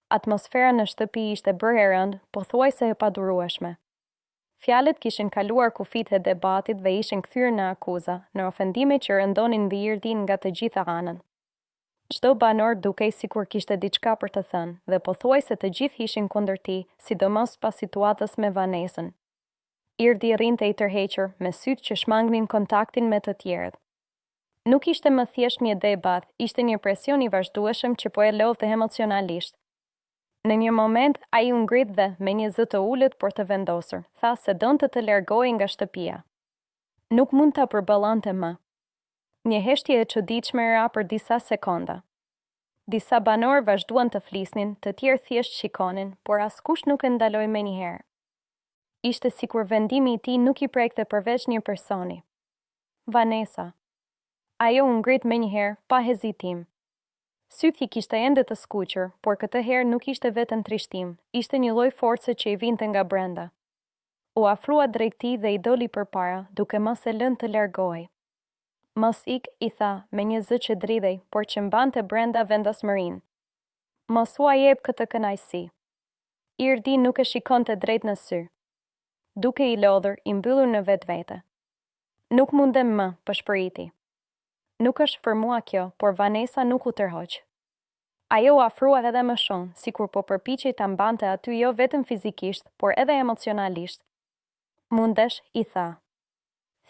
Atmosfera në shtëpi ishte bërë e rëndë, pothuajse e padurueshme. Fjalët kishin kaluar kufit e debatit dhe ishin kthyer në akuza, në ofendime që rëndonin Virdin nga të gjitha anët. Çdo banor dukej sikur kishte diçka për të thënë, dhe pothuajse të gjithë ishin kundër tij, sidomos pas situatës me Vanesën. Irdi rrinte i tërhequr, me sytë që shmangnin kontaktin me të tjerët. Nuk ishte më thjesht një debat, ishte një presion i vazhdueshëm që po e lodhte emocionalisht. Në një moment, ai u ngrit dhe, me një zë të ulët por të vendosur, tha se donte të largohej nga shtëpia. Nuk mund ta përballonte më. Një heshtje e çuditshme ra për disa sekonda. Disa banor vazhduan të flisnin, të tjerë thjesht shikonin, por askush nuk e ndaloi menjëherë. Ishte sikur vendimi i tij nuk i prekte përveç një personi. Vanesa. Ajo u ngrit menjëherë, pa hezitim. Sytë i kishte ende të skuqur, por këtë herë nuk ishte vetëm trishtim, ishte një lloj force që i vinte nga brenda. U afrua drejt tij dhe i doli përpara, duke mos e lënë të largohej. Mos ik, i tha, me një zë që dridhej, por që mbante brenda vendosmërinë. Mos ua jep këtë kënaqësi. Irdi nuk e shikonte drejt në sy. Duke i lodhur, i mbyllur në vetvete. Nuk mundem më, pëshpëriti. Nuk është për mua kjo, por Vanesa nuk u tërhoq. Ajo u afrua edhe më shumë, sikur po përpiqej ta mbante aty jo vetëm fizikisht, por edhe emocionalisht. Mundesh, i tha.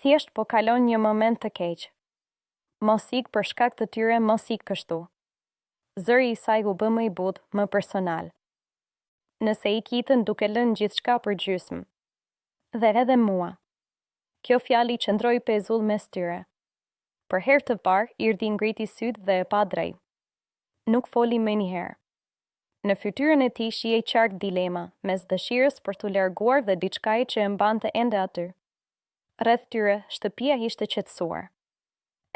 Thjesht po kalon një moment të keq. Mos ik për shkak të tyre, mos ik kështu. Zëri i saj u bë më i butë, më personal. Nëse i kitën duke lënë gjithçka për gjysmë. Dhe edhe mua. Kjo fjali qëndroi pezull mes tyre. Për herë të parë, Irdi ngriti sytë dhe e pa drejt. Nuk foli menjëherë. Në fytyrën e tij shihej qark dilema, mes dëshirës për t'u larguar dhe diçkaje që e mbante ende aty. Rreth tyre, shtëpia ishte qetësuar.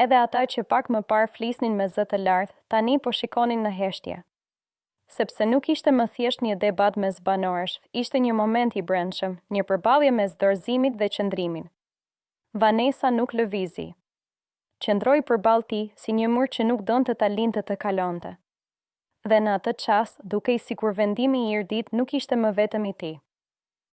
Edhe ata që pak më parë flisnin me zë të lartë, tani po shikonin në heshtje. Sepse nuk ishte më thjesht një debat mes banorësh, ishte një moment i brendshëm, një përballje mes dorëzimit dhe qëndrimit. Vanesa nuk lëvizi. Qëndroi përballë tij si një mur që nuk donte ta lindte të kalonte. Dhe në atë çast, dukej sikur vendimi i Irdit nuk ishte më vetëm i tij.